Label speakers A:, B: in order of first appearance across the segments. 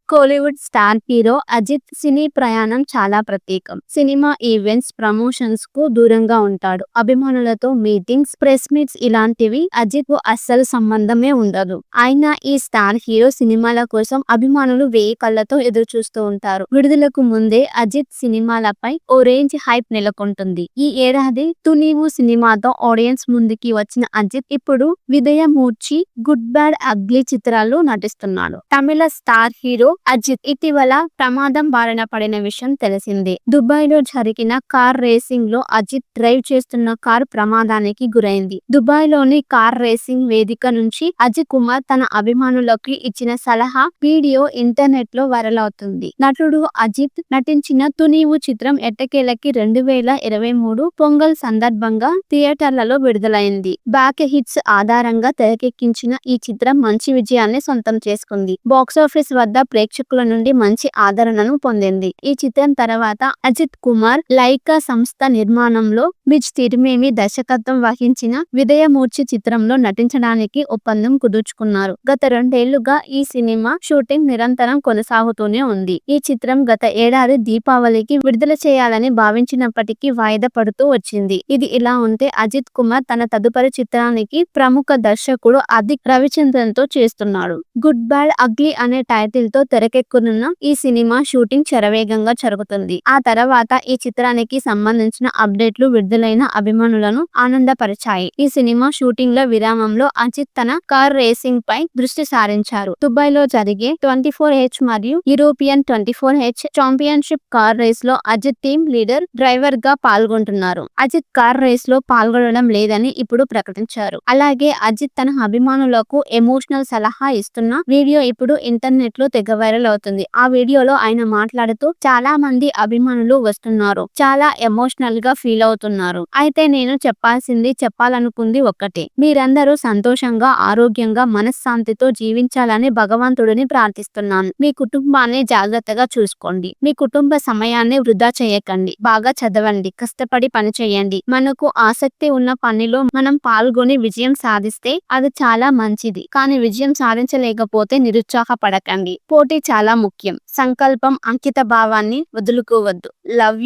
A: Kollywood star hero Ajith cine ప్రయాణం చాలా ప్రత్యేకం. సినిమా ఈవెంట్స్, ప్రమోషన్స్ కు దూరంగా ఉంటాడు. అభిమానులతో మీటింగ్స్, ప్రెస్ మీట్స్ ఇలాంటివి అజిత్ కు అస్సలు సంబంధమే ఉండదు. అయినా ఈ స్టార్ హీరో సినిమాల కోసం అభిమానులు వేయి కళ్ళతో ఎదురు చూస్తూ ఉంటారు. విడుదలకు ముందే అజిత్ సినిమాలపై ఓ రేంజ్ హైప్ నెలకొంటుంది. ఈ ఏడాది 'తు నీవు' సినిమాతో ఆడియన్స్ ముందుకి వచ్చిన అజిత్ ఇప్పుడు 'విదయమూర్చి', 'గుడ్ బ్యాడ్ అగ్లీ' చిత్రాల్లో నటిస్తున్నాడు. తమిళ స్టార్ హీరో అజిత్ ఇటీవల ప్రమాదం బారిన పడిన విషయం తెలిసిందే. దుబాయ్ లో జరిగిన కార్ రేసింగ్ లో అజిత్ డ్రైవ్ చేస్తున్న కార్ ప్రమాదానికి గురైంది. దుబాయ్ లోని కార్ రేసింగ్ వేదిక నుంచి అజిత్ కుమార్ తన అభిమానులకు ఇచ్చిన సలహా వీడియో ఇంటర్నెట్ లో వైరల్ అవుతుంది. నటుడు అజిత్ నటించిన 'తు నీవు' చిత్రం ఎట్టకేలకి 2023 పొంగల్ సందర్భంగా థియేటర్లలో విడుదలైంది. బ్యాక్ హిట్స్ ఆధారంగా తెరకెక్కించిన ఈ చిత్రం మంచి విజయాన్ని సొంతం చేసుకుంది. బాక్సాఫీస్ వద్ద ప్రేక్షకుల నుండి మంచి ఆదరణను పొందింది. ఈ చిత్రం తర్వాత అజిత్ కుమార్ లైకా సంస్థ నిర్మాణంలో మిజ్ తిరిమేమి దర్శకత్వం వహించిన 'విదయమూర్చి' చిత్రంలో నటించడానికి ఒప్పందం కుదుర్చుకున్నారు. గత 2 ఏళ్లుగా ఈ సినిమా షూటింగ్ నిరంతరం కొనసాగుతూనే ఉంది. ఈ చిత్రం గత ఏడాది దీపావళికి విడుదల చేయాలని భావించినప్పటికీ వాయిదా పడుతూ వచ్చింది. ఇది ఇలా ఉంటే అజిత్ కుమార్ తన తదుపరి చిత్రానికి ప్రముఖ దర్శకుడు అదిక్ రవిచంద్రన్ తో చేస్తున్నాడు. 'గుడ్ బ్యాడ్ అగ్లీ' అనే టైటిల్ తో తెరకెక్కనున్న ఈ సినిమా షూటింగ్ శరవేగంగా జరుగుతుంది. ఆ తర్వాత ఈ చిత్రానికి సంబంధించిన అప్డేట్లు విడుదలైన అభిమానులను ఆనందపరిచాయి. ఈ సినిమా షూటింగ్ లో విరామంలో అజిత్ తన కార్ రేసింగ్ పై దృష్టి సారించారు. దుబాయ్ లో జరిగే 24H మరియు European 24H championship car race లో అజిత్ టీమ్ లీడర్, డ్రైవర్ గా పాల్గొంటున్నారు. అజిత్ కార్ రేస్ లో పాల్గొనడం లేదని ఇప్పుడు ప్రకటించారు. అలాగే అజిత్ తన అభిమానులకు ఎమోషనల్ సలహా ఇస్తున్న వీడియో ఇప్పుడు ఇంటర్నెట్ లో తెగ వైరల్ అవుతుంది. ఆ వీడియోలో ఆయన మాట్లాడుతూ చాలా మంది అభిమానులు వస్తున్నారు, చాలా ఎమోషనల్ గా ఫీల్ అవుతున్నారు. అయితే నేను చెప్పాలనుకుంది ఒక్కటే, మీరందరూ సంతోషంగా, ఆరోగ్యంగా, మనశ్శాంతితో జీవించాలని భగవంతుడిని ప్రార్థిస్తున్నాను. మీ కుటుంబాన్ని జాగ్రత్తగా చూసుకోండి. మీ కుటుంబ సమయాన్ని వృధా చేయకండి. బాగా చదవండి, కష్టపడి పని చేయండి. మనకు ఆసక్తి ఉన్న పనిలో మనం పాల్గొని విజయం సాధిస్తే అది చాలా మంచిది. కానీ విజయం సాధించలేకపోతే నిరుత్సాహపడకండి. పోటీ చాలా ముఖ్యం. సంకల్పం, అంకిత భావాన్ని వదులుకోవద్దు. Love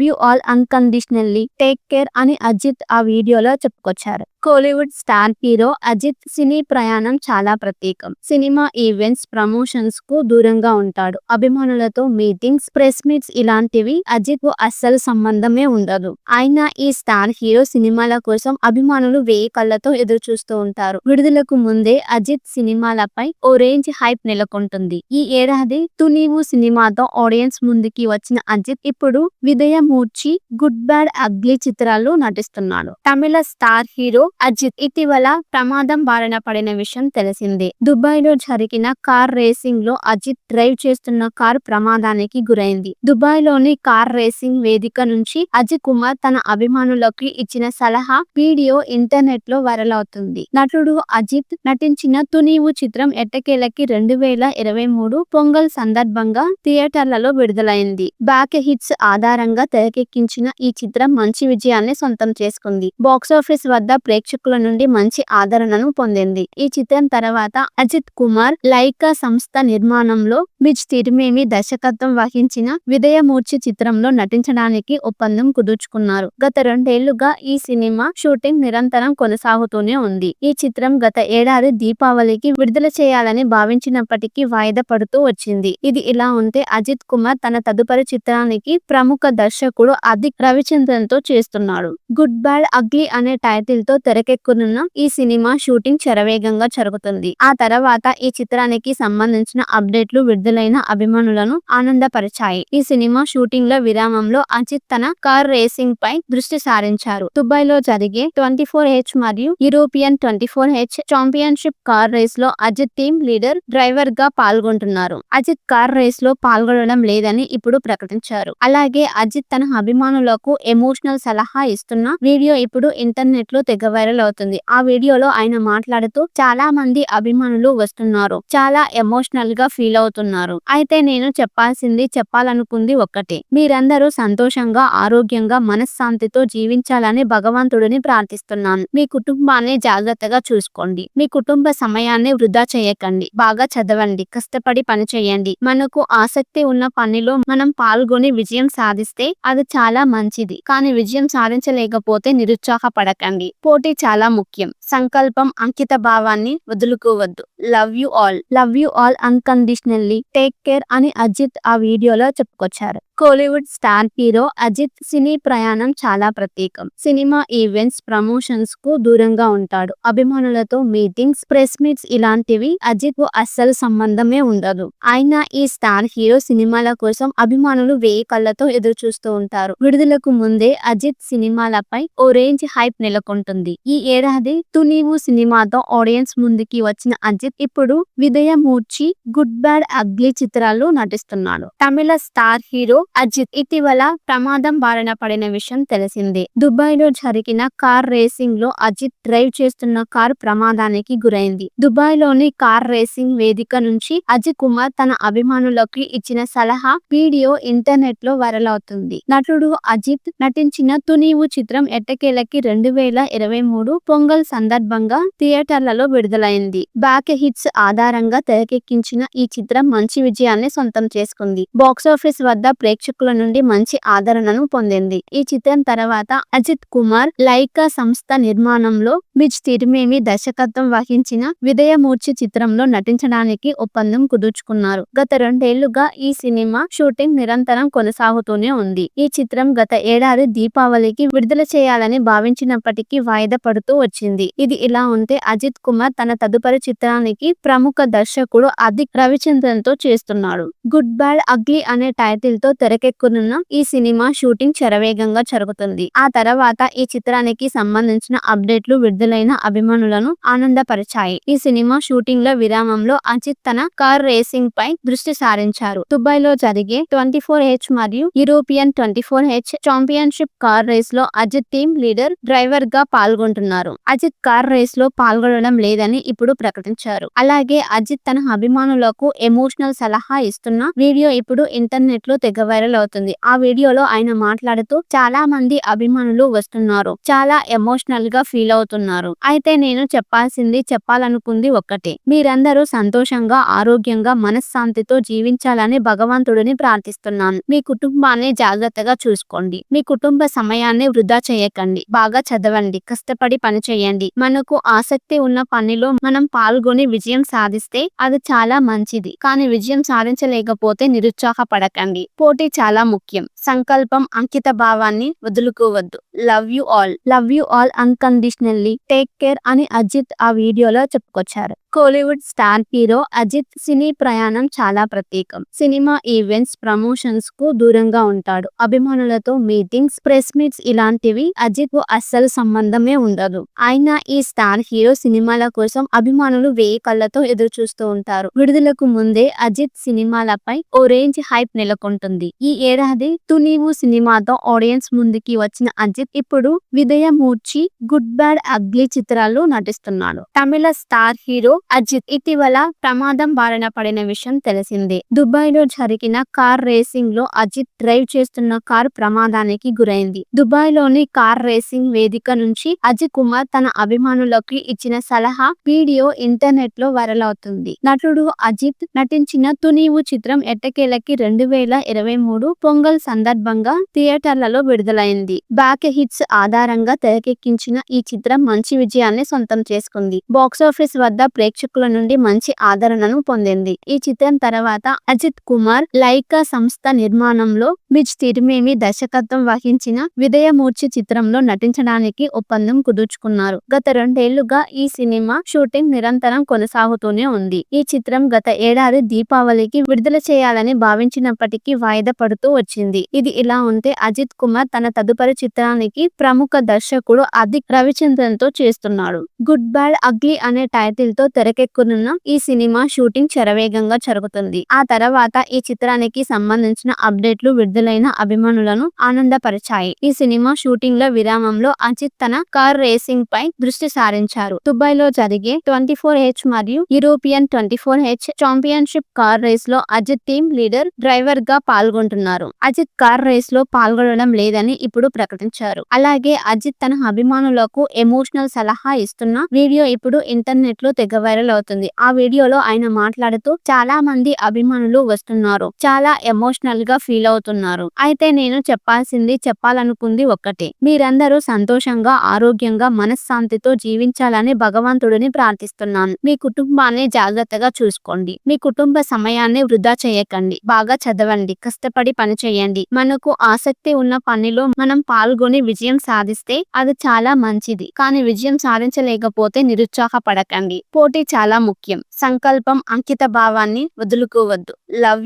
A: you all unconditionally. Take care అని అజిత్ ఆ వీడియోలో చెప్పుకొచ్చారు. Kollywood star hero Ajith cine ప్రయాణం చాలా ప్రత్యేకం. సినిమా ఈవెంట్స్, ప్రమోషన్స్ కు దూరంగా ఉంటాడు. అభిమానులతో మీటింగ్స్, ప్రెస్ మీట్స్ ఇలాంటివి అజిత్ కు అస్సలు సంబంధమే ఉండదు. అయినా ఈ స్టార్ హీరో సినిమాల కోసం అభిమానులు వేయి కళ్ళతో ఎదురు చూస్తూ ఉంటారు. విడుదలకు ముందే అజిత్ సినిమాలపై ఓ రేంజ్ హైప్ నెలకొంటుంది. ఈ ఏడాది 'తు నీవు' సినిమాతో ఆడియన్స్ ముందుకి వచ్చిన అజిత్ ఇప్పుడు 'విదయమూర్చి', 'గుడ్ బ్యాడ్ అగ్లీ' చిత్రాల్లో నటిస్తున్నాడు. తమిళ స్టార్ హీరో అజిత్ ఇటీవల ప్రమాదం బారిన పడిన విషయం తెలిసిందే. దుబాయ్ లో జరిగిన కార్ రేసింగ్ లో అజిత్ డ్రైవ్ చేస్తున్న కార్ ప్రమాదానికి గురైంది. దుబాయ్ లోని కార్ రేసింగ్ వేదిక నుంచి అజిత్ కుమార్ తన అభిమానులకు ఇచ్చిన సలహా వీడియో ఇంటర్నెట్ లో వైరల్ అవుతుంది. నటుడు అజిత్ నటించిన 'తు నీవు' చిత్రం ఎట్టకేలకి 2023 పొంగల్ సందర్భంగా థియేటర్లలో విడుదలైంది. బ్యాక్ హిట్స్ ఆధారంగా తెరకెక్కించిన ఈ చిత్రం మంచి విజయాన్ని సొంతం చేసుకుంది. బాక్సాఫీస్ వద్ద ప్రేక్షకుల నుండి మంచి ఆదరణను పొందింది. ఈ చిత్రం తర్వాత అజిత్ కుమార్ లైకా సంస్థ నిర్మాణంలో మిజ్ తిరిమేమి దర్శకత్వం వహించిన 'విదయమూర్చి' చిత్రంలో నటించడానికి ఒప్పందం కుదుర్చుకున్నారు. గత 2 ఏళ్లుగా ఈ సినిమా షూటింగ్ నిరంతరం కొనసాగుతూనే ఉంది. ఈ చిత్రం గత ఏడాది దీపావళికి విడుదల చేయాలని భావించినప్పటికీ వాయిదా పడుతూ వచ్చింది. ఇది ఇలా ఉంటే అజిత్ కుమార్ తన తదుపరి చిత్రానికి ప్రముఖ దర్శకుడు అదిక్ రవిచంద్రన్ తో చేస్తున్నాడు. 'గుడ్ బ్యాడ్ అగ్లీ' అనే టైటిల్ తో తెరకెక్కనున్న ఈ సినిమా షూటింగ్ శరవేగంగా జరుగుతుంది. ఆ తర్వాత ఈ చిత్రానికి సంబంధించిన అప్డేట్లు విడుదలైన అభిమానులను ఆనందపరిచాయి. ఈ సినిమా షూటింగ్ లో విరామంలో అజిత్ తన కార్ రేసింగ్ పై దృష్టి సారించారు. దుబాయ్ లో జరిగే 24H మరియు European 24H championship car race లో అజిత్ టీమ్ లీడర్, డ్రైవర్ గా పాల్గొంటున్నారు. అజిత్ కార్ రేస్ లో పాల్గొనడం లేదని ఇప్పుడు ప్రకటించారు. అలాగే అజిత్ తన అభిమానులకు ఎమోషనల్ సలహా ఇస్తున్న వీడియో ఇప్పుడు ఇంటర్నెట్ లో తెగ వైరల్ అవుతుంది. ఆ వీడియోలో ఆయన మాట్లాడుతూ చాలా మంది అభిమానులు వస్తున్నారు, చాలా ఎమోషనల్ గా ఫీల్ అవుతున్నారు. అయితే నేను చెప్పాలనుకుంది ఒక్కటే, మీరందరూ సంతోషంగా, ఆరోగ్యంగా, మనశ్శాంతితో జీవించాలని భగవంతుడిని ప్రార్థిస్తున్నాను. మీ కుటుంబాన్ని జాగ్రత్తగా చూసుకోండి. మీ కుటుంబ సమయాన్ని వృధా చేయకండి. బాగా చదవండి, కష్టపడి పని చేయండి. మనకు ఆసక్తి ఉన్న పనిలో మనం పాల్గొని విజయం సాధిస్తే అది చాలా మంచిది. కానీ విజయం సాధించలేకపోతే నిరుత్సాహపడకండి. పోటీ చాలా ముఖ్యం. సంకల్పం, అంకిత భావాన్ని వదులుకోవద్దు. Love you all unconditionally. Take care అని అజిత్ ఆ వీడియోలో చెప్పుకొచ్చారు. Kollywood star hero Ajith cine ప్రయాణం చాలా ప్రత్యేకం. సినిమా ఈవెంట్స్, ప్రమోషన్స్ కు దూరంగా ఉంటాడు. అభిమానులతో మీటింగ్స్, ప్రెస్ మీట్స్ ఇలాంటివి అజిత్ కు అస్సలు సంబంధమే ఉండదు. అయినా ఈ స్టార్ హీరో సినిమాల కోసం అభిమానులు వేయి కళ్ళతో ఎదురు చూస్తూ ఉంటారు. విడుదలకు ముందే అజిత్ సినిమాలపై ఓ రేంజ్ హైప్ నెలకొంటుంది. ఈ ఏడాది తు నీవు సినిమాతో ఆడియన్స్ ముందుకి వచ్చిన అజిత్ ఇప్పుడు విదయమూర్చి, గుడ్ బ్యాడ్ అగ్లీ చిత్రాల్లో నటిస్తున్నాడు. తమిళ స్టార్ హీరో అజిత్ ఇటీవల ప్రమాదం బారిన పడిన విషయం తెలిసిందే. దుబాయ్ లో జరిగిన కార్ రేసింగ్ లో అజిత్ డ్రైవ్ చేస్తున్న కార్ ప్రమాదానికి గురైంది. దుబాయ్ లోని కార్ రేసింగ్ వేదిక నుంచి అజిత్ కుమార్ తన అభిమానులకి ఇచ్చిన సలహా వీడియో ఇంటర్నెట్ లో వైరల్ అవుతుంది. నటుడు అజిత్ నటించిన తు నీవు చిత్రం ఎట్టకేలకి 2023 పొంగల్ సందర్భంగా థియేటర్లలో విడుదలైంది. బ్యాక్ హిట్స్ ఆధారంగా తెరకెక్కించిన ఈ చిత్రం మంచి విజయాన్ని సొంతం చేసుకుంది. బాక్సాఫీస్ వద్ద ప్రేక్షకుల నుండి మంచి ఆదరణను పొందింది. ఈ చిత్రం తర్వాత అజిత్ కుమార్ లైకా సంస్థ నిర్మాణంలో మిజ్ తిరిమేమి దర్శకత్వం వహించిన విదయమూర్చి చిత్రంలో నటించడానికి ఒప్పందం కుదుర్చుకున్నారు. గత 2 ఏళ్లుగా ఈ సినిమా షూటింగ్ నిరంతరం కొనసాగుతూనే ఉంది. ఈ చిత్రం గత ఏడాది దీపావళికి విడుదల చేయాలని భావించినప్పటికీ వాయిదా పడుతూ వచ్చింది. ఇది ఇలా ఉంటే అజిత్ కుమార్ తన తదుపరి చిత్రానికి ప్రముఖ దర్శకుడు అదిక్ రవిచంద్రన్ తో చేస్తున్నాడు. గుడ్ బ్యాడ్ అగ్లీ అనే టైటిల్ తో తెరకెక్కనున్న ఈ సినిమా షూటింగ్ శరవేగంగా జరుగుతుంది. ఆ తర్వాత ఈ చిత్రానికి సంబంధించిన అప్డేట్లు విడుదలైన అభిమానులను ఆనందపరిచాయి. ఈ సినిమా షూటింగ్ లో విరామంలో అజిత్ తన కార్ రేసింగ్ పై దృష్టి సారించారు. దుబాయ్ లో జరిగే 24H మరియు European 24H championship car race లో అజిత్ టీమ్ లీడర్ డ్రైవర్ గా పాల్గొంటున్నారు. అజిత్ కార్ రేస్ లో పాల్గొనడం లేదని ఇప్పుడు ప్రకటించారు. అలాగే అజిత్ తన అభిమానులకు ఎమోషనల్ సలహా ఇస్తున్న వీడియో ఇప్పుడు ఇంటర్నెట్ లో తెగ వైరల్ అవుతుంది. ఆ వీడియోలో ఆయన మాట్లాడుతూ చాలా మంది అభిమానులు వస్తున్నారు, చాలా ఎమోషనల్ గా ఫీల్ అవుతున్నారు. అయితే నేను చెప్పాలనుకుంది ఒక్కటే, మీరందరూ సంతోషంగా, ఆరోగ్యంగా, మనశ్శాంతితో జీవించాలని భగవంతుడిని ప్రార్థిస్తున్నాను. మీ కుటుంబాన్ని జాగ్రత్తగా చూసుకోండి. మీ కుటుంబ సమయాన్ని వృధా చేయకండి. బాగా చదవండి, కష్టపడి పని చేయండి. మనకు ఆసక్తి ఉన్న పనిలో మనం పాల్గొని విజయం సాధిస్తే అది చాలా మంచిది. కానీ విజయం సాధించలేకపోతే నిరుత్సాహపడకండి. పోటీ చాలా ముఖ్యం. సంకల్పం, అంకిత భావాన్ని వదులుకోవద్దు. Love you all unconditionally. Take care అని అజిత్ ఆ వీడియోలో చెప్పుకొచ్చారు. Kollywood star hero Ajith cine ప్రయాణం చాలా ప్రత్యేకం. సినిమా ఈవెంట్స్, ప్రమోషన్స్ కు దూరంగా ఉంటాడు. అభిమానులతో మీటింగ్స్, ప్రెస్ మీట్స్ ఇలాంటివి అజిత్ కు అస్సలు సంబంధమే ఉండదు. అయినా ఈ స్టార్ హీరో సినిమాల కోసం అభిమానులు వేయి కళ్ళతో ఎదురు చూస్తూ ఉంటారు. విడుదలకు ముందే అజిత్ సినిమాలపై ఓ రేంజ్ హైప్ నెలకొంటుంది. ఈ ఏడాది తు నీవు సినిమాతో ఆడియన్స్ ముందుకి వచ్చిన అజిత్ ఇప్పుడు విదయమూర్చి, గుడ్ బ్యాడ్ అగ్లీ చిత్రాల్లో నటిస్తున్నాడు. తమిళ స్టార్ హీరో అజిత్ ఇటీవల ప్రమాదం బారిన పడిన విషయం తెలిసిందే. దుబాయ్ లో జరిగిన కార్ రేసింగ్ లో అజిత్ డ్రైవ్ చేస్తున్న కార్ ప్రమాదానికి గురైంది. దుబాయ్ లోని కార్ రేసింగ్ వేదిక నుంచి అజిత్ కుమార్ తన అభిమానులకి ఇచ్చిన సలహా వీడియో ఇంటర్నెట్ లో వైరల్ అవుతుంది. నటుడు అజిత్ నటించిన తు నీవు చిత్రం ఎట్టకేలకి 2023 పొంగల్ సందర్భంగా థియేటర్లలో విడుదలైంది. బ్యాక్ హిట్స్ ఆధారంగా తెరకెక్కించిన ఈ చిత్రం మంచి విజయాన్ని సొంతం చేసుకుంది. బాక్సాఫీస్ వద్ద ప్రేక్షకుల నుండి మంచి ఆదరణను పొందింది. ఈ చిత్రం తర్వాత అజిత్ కుమార్ లైకా సంస్థ నిర్మాణంలో మిజ్ తిరిమేమి దర్శకత్వం వహించిన విదయమూర్చి చిత్రంలో నటించడానికి ఒప్పందం కుదుర్చుకున్నారు. గత 2 ఏళ్లుగా ఈ సినిమా షూటింగ్ నిరంతరం కొనసాగుతూనే ఉంది. ఈ చిత్రం గత ఏడాది దీపావళికి విడుదల చేయాలని భావించినప్పటికీ వాయిదా పడుతూ వచ్చింది. ఇది ఇలా ఉంటే అజిత్ కుమార్ తన తదుపరి చిత్రానికి ప్రముఖ దర్శకుడు అదిక్ రవిచంద్రన్ తో చేస్తున్నాడు. గుడ్ బ్యాడ్ అగ్లీ అనే టైటిల్ తో తెరకెక్కనున్న ఈ సినిమా షూటింగ్ శరవేగంగా జరుగుతుంది. ఆ తర్వాత ఈ చిత్రానికి సంబంధించిన అప్డేట్లు విడుదలైన అభిమానులను ఆనందపరిచాయి. ఈ సినిమా షూటింగ్ లో విరామంలో అజిత్ తన కార్ రేసింగ్ పై దృష్టి సారించారు. దుబాయ్ లో జరిగే 24H మరియు European 24H championship car race లో అజిత్ టీమ్ లీడర్ డ్రైవర్ గా పాల్గొంటున్నారు. అజిత్ కార్ రేస్ లో పాల్గొనడం లేదని ఇప్పుడు ప్రకటించారు. అలాగే అజిత్ తన అభిమానులకు ఎమోషనల్ సలహా ఇస్తున్న వీడియో ఇప్పుడు ఇంటర్నెట్ లో తెగ వైరల్ అవుతుంది. ఆ వీడియోలో ఆయన మాట్లాడుతూ చాలా మంది అభిమానులు వస్తున్నారు, చాలా ఎమోషనల్ గా ఫీల్ అవుతున్నారు. అయితే నేను చెప్పాలనుకుంది ఒక్కటే, మీరందరూ సంతోషంగా ఆరోగ్యంగా మనశ్శాంతితో జీవించాలని భగవంతుడిని ప్రార్థిస్తున్నాను. మీ కుటుంబాన్ని జాగ్రత్తగా చూసుకోండి. మీ కుటుంబ సమయాన్ని వృధా చేయకండి. బాగా చదవండి, కష్టపడి పని చేయండి. మనకు ఆసక్తి ఉన్న పనిలో మనం పాల్గొని విజయం సాధిస్తే అది చాలా మంచిది. కానీ విజయం సాధించలేకపోతే నిరుత్సాహపడకండి. పోటీ చాలా ముఖ్యం. సంకల్పం, అంకిత భావాన్ని వదులుకోవద్దు. Love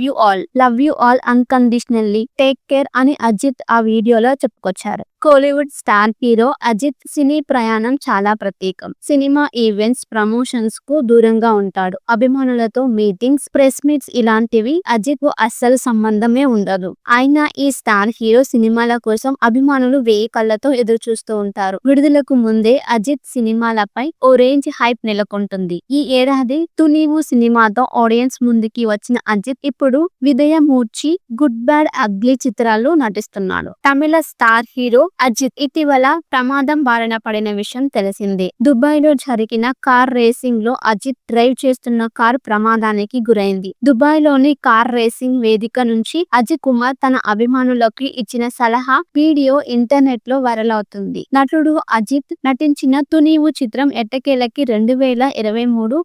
A: you all unconditionally. Take care అని అజిత్ ఆ వీడియోలో చెప్పుకొచ్చారు. Kollywood star hero Ajith cine ప్రయాణం చాలా ప్రత్యేకం. సినిమా ఈవెంట్స్, ప్రమోషన్స్ కు దూరంగా ఉంటాడు. అభిమానులతో మీటింగ్స్, ప్రెస్ మీట్స్ ఇలాంటివి అజిత్ కు అస్సలు సంబంధమే ఉండదు. అయినా ఈ స్టార్ హీరో సినిమాల కోసం అభిమానులు వేయి కళ్ళతో ఎదురు చూస్తూ ఉంటారు. విడుదలకు ముందే అజిత్ సినిమాలపై ఓ రేంజ్ హైప్ నెలకొంటుంది. ఈ ఏడాది తు నీవు సినిమాతో ఆడియన్స్ ముందుకి వచ్చిన అజిత్ ఇప్పుడు విదయమూర్చి, గుడ్ బ్యాడ్ అగ్లీ చిత్రాల్లో నటిస్తున్నాడు. తమిళ స్టార్ హీరో అజిత్ ఇటీవల ప్రమాదం బారిన పడిన విషయం తెలిసిందే. దుబాయ్ లో జరిగిన కార్ రేసింగ్ లో అజిత్ డ్రైవ్ చేస్తున్న కార్ ప్రమాదానికి గురైంది. దుబాయ్ లోని కార్ రేసింగ్ వేదిక నుంచి అజిత్ కుమార్ తన అభిమానులకి ఇచ్చిన సలహా వీడియో ఇంటర్నెట్ లో వైరల్ అవుతుంది. నటుడు అజిత్ నటించిన తు నీవు చిత్రం ఎట్టకేలకి 2023